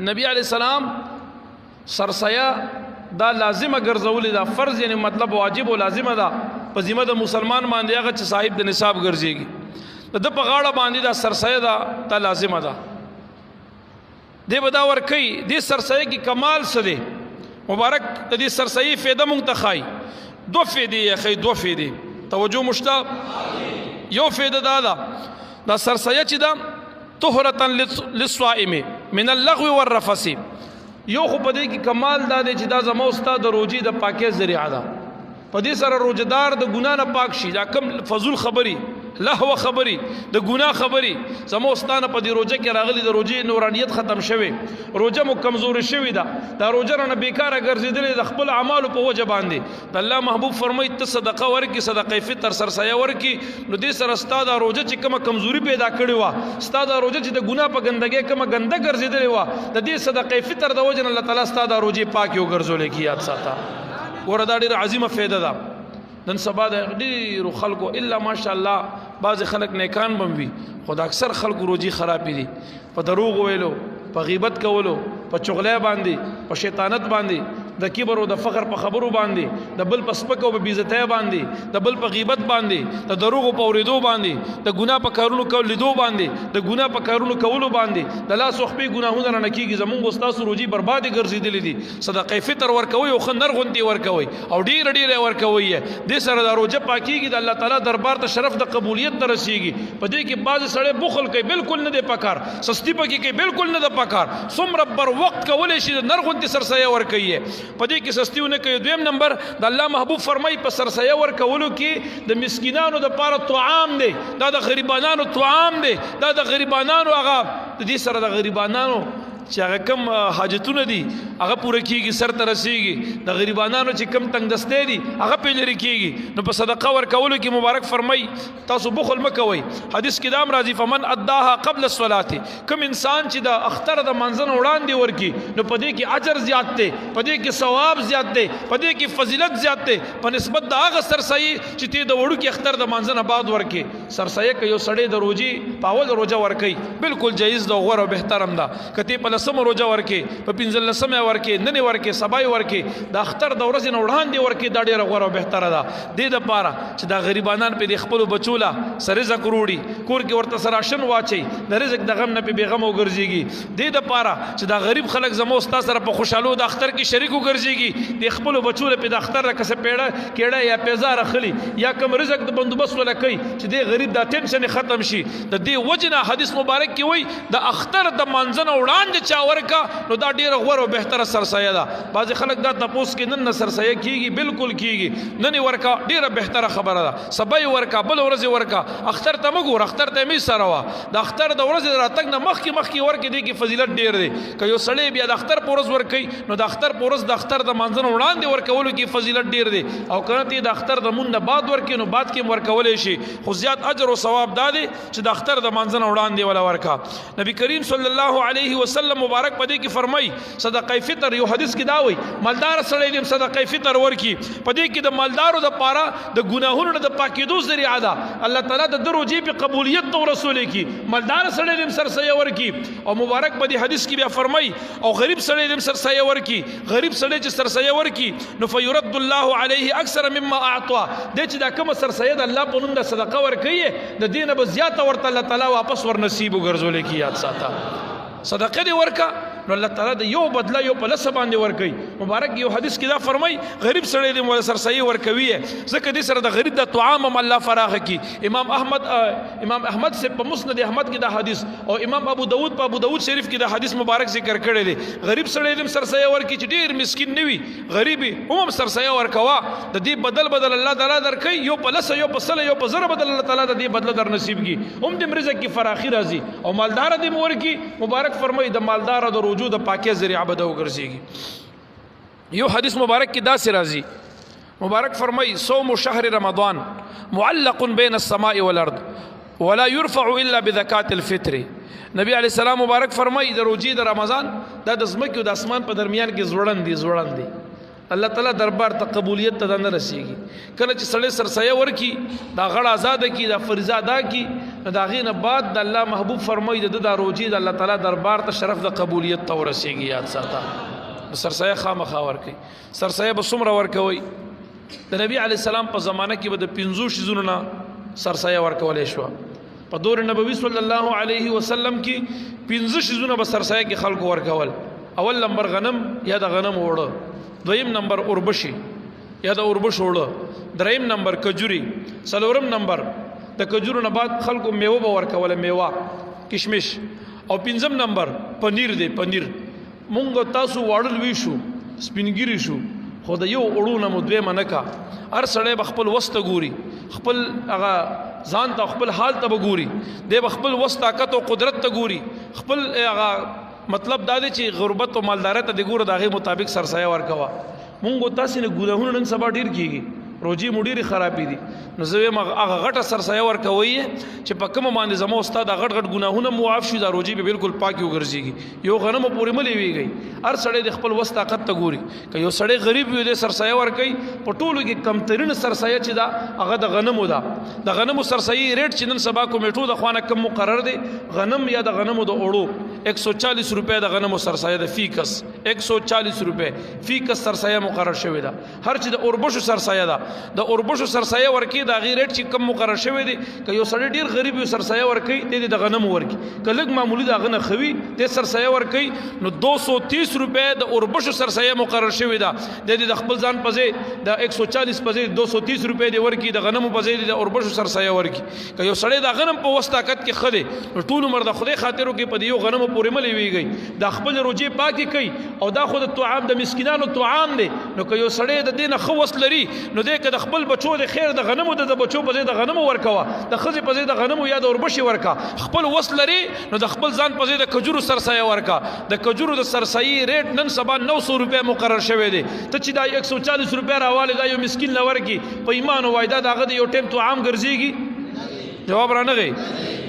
نبی علیہ السلام سرسایه دا لازمه ګرځولې دا فرض یعنی مطلب واجب او لازمه ده په ذمه د مسلمان باندې هغه چې صاحب د نصاب ګرځيږي د په غاړه باندې دا سرسایه دا لازمه ده دی بدا ور کوي دې سرسایه کې کمال څه دی مبارک د دې سرسایه فایده مونږ ته خای دو فایده یې خای دو فایده توجه مشتا یو فایده دا سرسایه چې دا طهرة للصائم من اللغو والرفث یو خو پدې کې کمال دا دی چې دا زمو استاد د روزي د پاکي ذریعہ ده پدې سره روزدار د ګنا نه پاک شي دا کم فضول خبري لهو خبري د ګنا خبري زمو استاد په دې روزه کې راغلي د روزي نورانیت ختم شوه روزه مو کمزوري شوه دا روزه نه بیکاره ګرځیدل د خپل اعمال په وجه باندې د الله محبوب فرمایي ته صدقه ورکی صدقه فطر سرسایه ورکی نو دې سره استاد روزه چې کومه کمزوري پیدا کړی و استاد روزه چې د ګنا په ګندګي کومه ګنده ګرځیدل و د دې صدقه فطر د وجه الله تعالی استاد روزي پاک یو ګرځول کی یاد ساته وردا ډیره عظیمه فایده ده نن سبا د ډیرو خلکو الا ماشاءالله بعض خلک نیکان بموي خو د اکثر خلکو روزي خراب دي په دروغ ویلو په غیبت کولو په چغلې باندې په شیطانت باندې د کبر او د فخر په خبرو باندې د بل په سپکو په بیزته باندې د بل په غیبت باندې د دروغ په اوریدو باندې د ګناه په کارونو کول لیدو باندې د ګناه په کارونو کولو باندې د لاس خپې ګناهونه نه کیږي زمونږ استاد روزي بربادي ګرځیدلې دي صدقه فطر ورکوي او خندر غونتی ورکوي او ډیر ورکوي د سره د روزه پاکيږي د الله تعالی دربار ته شرف د قبولیت ته رسیږي په دې کې بعض سړی بخل کوي بالکل نه دی پکار سستی پکې کوي بالکل نه دی پکار څومره بر وخت کولې شي نرغونتی سرسایه ورکوي په دې کې سستیونه کوي دویم نمبر د الله محبوب فرمایي په سرسایه ورکولو کې د مسکینانو د پاره طعام دی دا د غریبانو طعام دی دا د غریبانو هغه د دې سره د غریبانو چې هغه کم حاجتونه دي هغه پوره کیږي سر ته رسیږي د غریبانو چې کم تنگ دسته دي هغه په لري کیږي نو په صدقه ورکولو کې مبارک فرمای تاسو بخل مکوئ حدیث کې دام راځي فمن اداها قبل الصلاه کم انسان چې د اختر د منځن وړاندې ورکی نو په دې کې اجر زیات دی په دې کې ثواب زیات دی په دې کې فضیلت زیات دی په نسبت د هغه سرسایي چې ته د وړو کې اختر د منځن بعد ورکی سرسایي کې یو سړی د روزي پاول روزه ورکی بالکل جایز ده غوړ او محترم ده کته په لسم روزه ورکی په پنځلسمه ورکی نن ورکی سبای ورکی د اختر د ورځې نه وړاندې ورکی دا ډیره غوړه بهتره ده د دې لپاره چې دا غریبانان په خپل بچولا سره رزق وروړي کور کې ورته سره شن واچي د رزق د غم نه په بیغم وګرځيږي د دې لپاره چې دا غریب خلک زمو استاد سره په خوشاله د اختر کې شریک وګرځيږي د خپل بچولا په د اختر راکسه پیړه کېړه یا پیزار خلی یا کم رزق د بندوبست ولا کوي چې د غریب د ټینشن ختم شي د دې وجنه حدیث مبارک کې وای د اختر د منځنه وړاندې ورکا نو دا ډیره غوړ او بهتره سرسایه ده بعض خلک دا تاسو کې نن سرسایه کیږي بالکل کیږي نن ورکا ډیره بهتره خبره ده سبای ورکا بل ورځ ورکا اختر ته مګور اختر ته می سره وا د اختر د ورځ راتګ نه مخکي ورکې دي کې فضیلت ډیر دی که یو سړی بیا د اختر پورز ورکي نو د اختر پورز د اختر د منځن وړاندې ورکولو کې فضیلت ډیر دی او کنه ته د اختر د مون نه بعد ورکې نو بعد کې ورکولې شي خو زیات اجر او ثواب دادي چې د اختر د منځن وړاندې ولا ورکا نبی کریم صلی الله علیه وسلم مبارک پدې کې فرمای صدقه فطر یو حدیث کې دا وای مالدار سره دې صدقه فطر ورکی پدې کې د مالدارو د پاره د ګناهونو د پاکیدو ذریعہ ده الله تعالی د دروجي په قبولیت تو رسول کې مالدار سره دې سرسایه ورکی او مبارک پدې حدیث کې بیا فرمای او غریب سره دې سرسایه ورکی غریب سره چې سرسایه ورکی نو فیرد الله علیه اکثر مما اعطى دې چې دا کوم سرسایه د الله په نوم د صدقه ورکی د دینه به زیاته ورته الله تعالی واپس ور نصیب وګرځول کی یاد ساته صدقه دی ورکا نو الله تعالی د یو بدله یو په لس باندې ورکي مبارک یو حدیث کې دا فرمای غریب سره دې مول سرسایي ورکوي ځکه دې سره د غریب د طعام الله فراغ کی امام احمد سے په مسند احمد کې دا حدیث او امام ابو داود شریف کې دا حدیث مبارک ذکر کړی دی غریب سره دې سرسایي ورکي چې ډیر مسکین نوي غریبي هم سرسایي ورکوا د دې بدل الله تعالی درکې یو په لس یو په سل یو په زر بدل الله تعالی د دې بدله در نصیب کی هم دې رزق کی فراخي راځي او مالدار دې ورکی مبارک فرمای د مالدار د وجود پاکي ذریعہ بده وګرځيږي یو حدیث مبارک کې دا سي راځي مبارک فرمای صوم شهر رمضان معلق بين السماء والارض ولا يرفع الا بزکات الفطر نبی علیہ السلام مبارک فرمای د روزي د رمضان د زمکو د اسمان په درمیان کې زوړند دي الله تعالی دربار ته قبولیت ته نه رسیږي کله چې سړی سرسایه ورکی دا غړ آزاد کی دا فریضه ادا کی د هغې نه بعد د الله محبوب فرمایي د ده دا روجې د الله تعالی دربار ته شرف د قبولیت ته ورسېږي. یاد ساته سرسایه خامخا ورکوي. سرسایه به څومره ورکوئ؟ د نبی علیه السلام په زمانه کې به د 50 شیزونو نه سرسایه ورکولی شوه. په دور نبوي صلی الله علیه وسلم کې 50 شیزونه به سرسایه کې خلکو ورکول. اول نمبر غنم یا د غنم اوړه، دویم نمبر اوربشي یا د اوربش اوړه، دریم نمبر کجوري، څلورم نمبر د کجورو نه بعد خلکو میوه به ورکوله، میوه کشمش، او پنځم نمبر پنیر دی. پنیر مونږ تاسو واړه لوي شو، سپینګیري شو، خو د یو اړونه مو دویمه نه کا. هر سړی به خپل وس ته ګوري، خپل هغه ځان ته خپل حال ته به ګوري، دی به خپل وس طاقت او قدرت ته ګوري، خپل هغه مطلب دا دی چې غربت او مالدارۍ ته د ګوره د هغې مطابق سرسایه ورکوه. مونږ تاسې نه ګناهونه نن سبا ډېر کېږي، روجې مو ډېرې خرابې دي. نو زه وایم هغه غټه سرسایه ورکوئ چې په کومه باندې زما او ستا دا غټ غټ ګناهونه معاف شي، دا روجې به بالکل پاکې وګرځېږي. یو غنمو پورې مه لیویږئ. هر سړی د خپل وس طاقت ته ګوري. که یو سړی غریب وي دی سرسایه ورکوي. په ټولو کې کمترین سرسایه چې ده هغه د غنمو ده. د غنمو سرسایي ریټ چې نن سبا کمیټو د خوا نه کم مقرر دی، غنم یا د غنمو د اوړو 140 روپۍ د غنمو سرسایه ده فی کس. 140 روپۍ فی کس سرسایه مقرر شوې ده. هر چې د اوربشو سرسایه ده، د اوربشو سرسایه ورکوي د هغې ریټ چې کم مقرر شوی دی. که یو سړی ډېر غریب وي سرسایه ورکوي، دی د غنمو ورکوي. که لږ معمولي د هغه نه ښه وي دی سرسایه ورکوي، نو 230 روپۍ د اوربشو سرسایه مقرر شوې ده. دی د خپل ځان په ځای د 140 په ځای 230 روپۍ دی ورکوي، د غنمو په ځای د اوربشو سرسایه ورکوي. که یو سړی د غنم په وس طاقت کې ښه دی، نو ټول عمر د خدای خاطر وکړي، په دې یو غنمو پورې مه لیویږئ، دا خپل روجې پاکې کوي. او دا خو د طعام د مسکینانو طعام دی. نو که یو سړی د دې نه ښه وس لري، نو دی که د خپل بچو د خیر د غنمو د بچو په ځای د غنمو ورکوه، د ښځې په ځای د غنمو یا د اوربشي ورکا. خپل وس لري نو د خپل ځان په ځای د کجورو سرسایه ورکا. د کجورو د سرسایي ریټ نن سبا 900 روپۍ مقرر شوی دی. ته چې دا 140 روپۍ راوالی دا یو مسکین نه ورکي، په ایمان وایي دا د هغه د یو ټیم طعام ګرځېږي؟ جواب رانغی.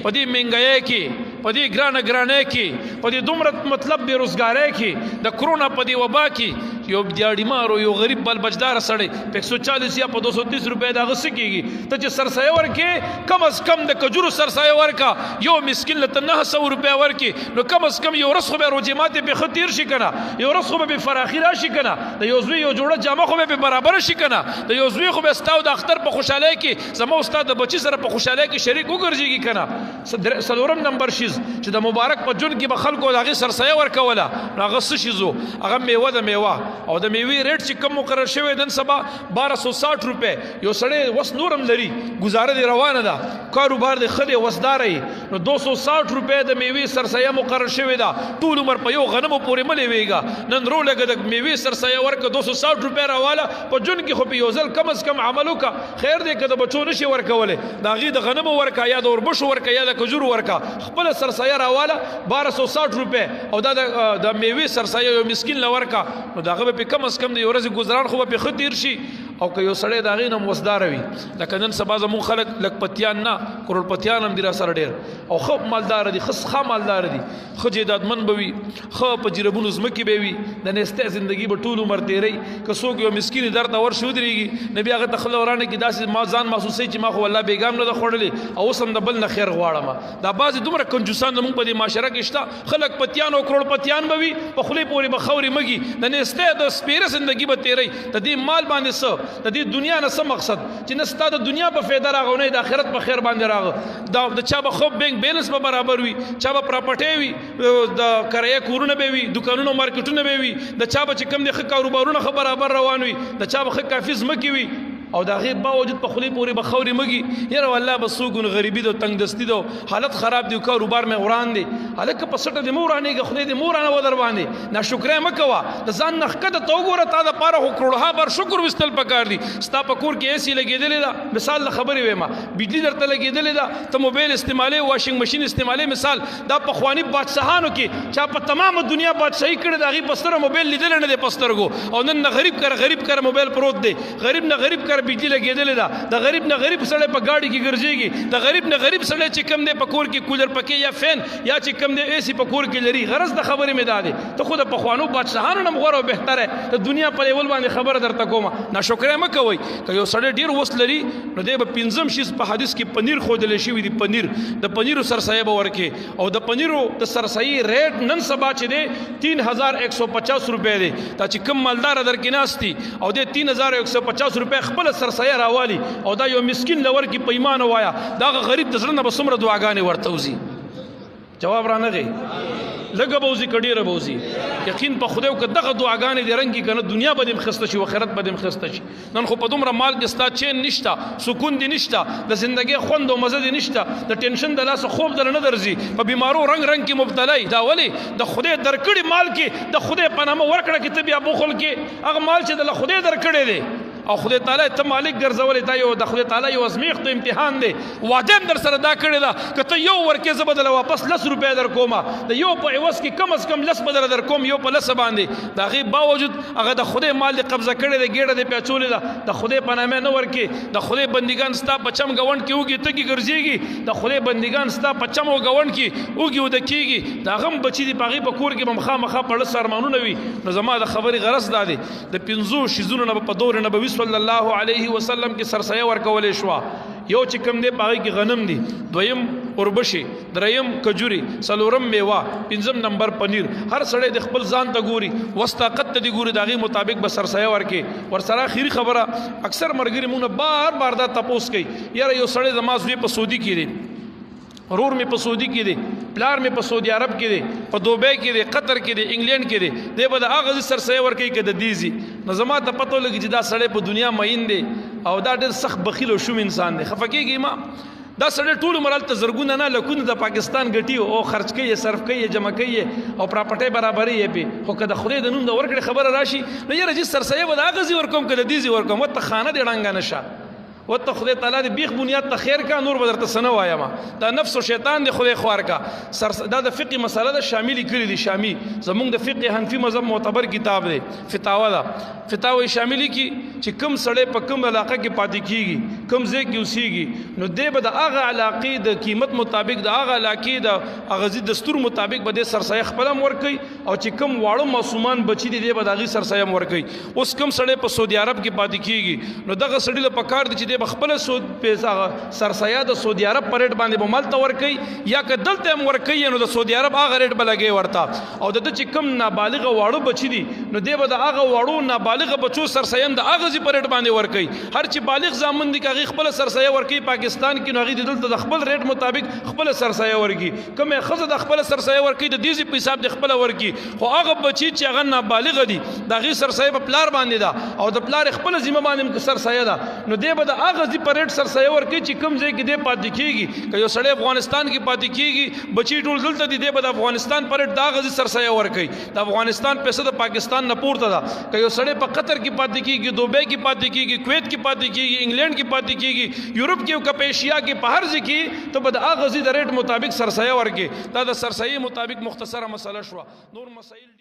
په دې مهنګایۍ کې، په دې ګرانۍ کې، په دې دومره مطلب بېروزګارۍ کې، د کرونا په دې وبا کې یو دیاړیمار او یو غریب بل بچدار سړی په 140 یا په 230 روپۍ د هغه څه کېږي؟ ته چې سرسایه ورکې، کم از کم د کجورو سرسایه ورکا، یو مسکین له ته 900 روپۍ ورکې، نو کم از کم یو ورځ خو به روجې ماتې پې ښه تېر شي که نه؟ یو ورځ خو به بې فراخي را شي که نه؟ د یو زوی یو جوړه جامه خو به بې برابره شي که نه؟ د یو زوی خو به ستا او د اختر په خوشحالۍ کې زما او ستا د بچي سره په خوشحالۍ کې شریک وګرځېږي که نه؟ څلورم نمبر شیز چې د مبارک په جون کې به خلکو د هغې سرسایه ورکوله، نو هغه څه شیز و؟ هغه میوه د میوه. او د میوې ریټ چې کم مقرر شوی نن سبا 1260 روپۍ. یو سړی وس نورم لري، ګزاره دی روانه ده، کاروبار دی ښه دی، وسداره یي، نو 260 روپۍ د میوې سرسایه مقرر شوې ده. ټول عمر په یو غنمو پورې مه لیویږه. نن رو لږه د میوې سرسایه ورکه 260 روپۍ راواله، په جون کې خو په یو ځل کم از کم عمل وکړه. خیر دی که د بچو نشي ورکولی، د هغې د غنمو ورکه یا د اوربشو ورکه یا د کجورو ورکه. خپله سرسایه راواله 1260 روپۍ، او دا د میوې سرسایه یو مسکین له ورکه، نو د هغه به پې کم از کم د یو ورځې ګزاران خو به پې ښه تېر شي. او که یو سړی د هغې نه هم وسداره وي، لکه نن سبا زمونږ خلک لکپتیان نه کروڑپتیان هم دي را سره ډېر، او ښه مالداره دي، ښه مالداره دي، ښه جیدادمند به وي، ښه په جیربونو ځمکې به وي، د نیستۍ زندګي به ټول عمر تېروي. که څوک یو مسکین در ته ورشي ودرېږي، نو بیا هغه ته خوله ورانه کړي، داسې ما ځان محسوسوي چې ما خو والله بېګام نه ده خوړلې، او اوس هم د بل نه خیر غواړم. دا بعضې دومره کنجوسان زمونږ په دې معاشره کې شته، ښه لکپتیان او کروڑپتیان به وي، په خولې پورې به خاورې مږي، د نیستۍ د سپېره زندګي به تېروي. د دې مال باندې څه، د دې دنیا نه څه مقصد چې نه ستا د دنیا په فایده راغو، نه د آخرت په خیر باندې راغو. د چا به خوب بینک بیلنس به برابر وي، چا به پراپرټۍ وي، د کرایه کورونه به وي، دکانونه مارکیټونه به وي، د چا به چې کوم دي ښه کاروبارونه ښه برابر روان وي، د چا به ښه کافي ځمکې وي، او د هغې باوجود په خولې پورې به خاورې مږي. یاره والله به څوک غریبي ده، تنګ دستي ده، حالت خراب دی، کاروبار مې وران دی. هلکه په سټه دې مه ورانېږه، خدای دې مه ورانه و در باندې، ناشکرۍ مه کوه، د ځان نه ښکته ته وګوره، تا دپاره خو کروړها بار شکر ویستل پکار دي. ستا په کور کې ایسي لګېدلې ده، مثال د خبرې ویم، بجلي درته لګېدلې ده، ته موبایل استعمالوې، واشنګ مشین استعمالوې. مثال دا پخواني بادشاهانو کې چا په تمامه دنیا بادشاهي کړې، د هغې په ستره موبایل لیدلی نه دی په سترګو، او نن نه غریب کره موبایل پروت دی، غریب نه غریب کره کر بجلی لګېدلې ده د غریب نه غریب سړی په ګاډي کې ګرځېږي د غریب نه غریب سړی چې کم دی په کور کې کولر پکې یا فین یا چې کم دی AC په کور کې لري غرض د خبرې مې دا دی ته خو د پخوانو بادشاهانو نه غوره او بهتره د دنیا په لیول باندې خبره درته کومه ناشکرۍ مه کوئ که یو سړی ډېر وس لري نو دی به پنځم شیز په حدیث کې پنیر ښودلی شوي دي پنیر د پنیرو سرسایه به ورکې او د پنیرو د سرسایي ریټ نن سبا چې دی 3150 روپۍ دی دا چې کم مالدار در کې ناست دي او دی 3150 روپۍ خپله سرسایه راوالي او دا یو مسکین له ورکې په ایمان ووایه د هغه غریب د زړه نه به څومره دعاګانې ورته وځي جواب را نغی لږه به وځي که ډېره به وځي یقین په خدای که دغه دعاګانې دې رنګ کړي که نه دنیا به دې مخسته شي و آخرت به دې مخسته شي نن خو په دومره مال کې ستا چین نشته سکون دې نشته د زندګۍ خوند او مزه دې نشته د ټینشن د لاسه خوب در نه درځي په بیمارو رنګ رنګ کې مبتلا یې دا ولې د خدای درکړي مال کې د خدای په نامه ورکړه کې ته بیا بخل کې هغه مال چې د خدای درکړی دی او خدای تعالی ته مالک ګرځولې دا یو د خدای تعالی یو ازمیښت امتحان دی وعده هم در سره دا کړې ده که ته یو ورکې زه به دله واپس 10 روپۍ در کومه د یو په عوض کې کم از کم 10 به دله در کوم یو په 10 باندې د هغې باوجود هغه د خدای مال دې قبضه کړی دی ګېډه دې پیاچولې ده د خدای په نامه نه ورکې د خدای بندګان ستا په چم ګاونډ کې اوږې تږي ګرځېږي د خدای بندګان ستا په چم او ګاونډ کې اوږې اوده کېږي د هغه هم بچي دي په هغې په کور کې به مخامخا په لس ارمانونه وي نو زما د خبرې غرض دا دی د 5 شیزونو نه په دور نبوي صلی الله علیه وسلم کې سرسایه ورکولې شوه یو چې کوم دی په هغې کې غنم دي دویم اوربشې دریم کجوري څلورم میوه پنځم نمبر پنیر هر سړی د خپل ځان ته ګوري وس طاقت ته دې ګوري د هغې مطابق به سرسایه ورکې ورسره اخري خبره اکثر ملګري مونږ بار بار دا تپوس کوي یاره یو سړی زما زوی په سعودي کې دی رور مې په سعودي کې دی پلار مې په سعودي عرب کې دی په دوبۍ کې دی قطر کې دی انګلینډ کې دی دی به د هغه سرسایه ورکوي که د دې ځي نو زما ته پته ولګي چې دا سړی په دنیا مین دی او دا ډېر سخت بخیل او شوم انسان دی خفه کېږي ما دا سړی ټول عمر هلته زرګونه نه لکونه د پاکستان ګټي او خرچ کوي صرف کوي جمع کوي او پراپرټۍ برابري یې پې خو که د خدای د نوم د ورکړې خبره راشي نو یاره چې سرسایه به د هغه ځي ورکوم که د دې ځي ورکوم ورته خانه دې ړنګه نه شه وته خدای تعالی دې بیخ بنیاد ته خیر کا نور به درته څه نه وایم دا نفس او شیطان دې خدای خوار کا دا د فقه مسله ده شاملي کړي دي شامي زمونږ د فقه حنفي مذهب معتبر کتاب دی فتاوا ده فتاوی شاملي کی چې کوم سړی په کوم علاقه کې پاتې کیږي کوم ځای کې اوسېږي نو دی به د هغه علاقې د قیمت مطابق د هغه علاقې د هغه دستور مطابق به دې سرسایه خپله هم ورکوي او چې کوم واړه معصومان بچي دي دی به د هغې سرسایه هم ورکوي اوس کوم سړی په سعودي عرب کې پاتې کیږي نو دغه سړي له پکار دی چې بخپل سود پیسې سرسایه د سعودي عرب پر ریټ باندې به مال ته ورکوي یا که دلته هم ورکوي نو د سعودي عرب هغه ریټ به لګوي ورته او د ده چې کوم نابالغه واړه بچي دي نو دی به د هغه واړو نابالغه بچو سرسایه هم د هغه ځي پر ریټ باندې ورکوي هر چې بالغ زامن دي که هغې خپله سرسایه ورکوي پاکستان کې نو هغې د دلته د خپل ریټ مطابق خپله سرسایه ورکوي کومې ښځه د خپله سرسایه ورکوي د دې ځي په حساب د خپله ورکوي خو هغه بچي چې هغه نابالغه دي د هغې سرسایه په پلار باندې ده او د پلار خپله ذمه باندې سرسایه ده نو دی به د هغه ځي پر ریټ سرسایه ورکوي چې کوم ځای کې دی پاتې کېږي که یو سړی افغانستان کې پاتې کېږي بچي ټول دلته دي دی به د افغانستان پر ریټ د هغه ځي سرسایه ورکوي د افغانستان پیسه د پاکستان نه پورته ده که یو سړی په قطر کې پاتې کېږي دوبۍ کې پاتې کېږي کویت کې پاتې کېږي انګلینډ کې پاتې کېږي یورپ کې که په ایشیا کې په هر ځای کې ته به د هغه ځي د ریټ مطابق سرسایه ورکوي دا د سرسایې مطابق مختصره مسله شوه نور مسایل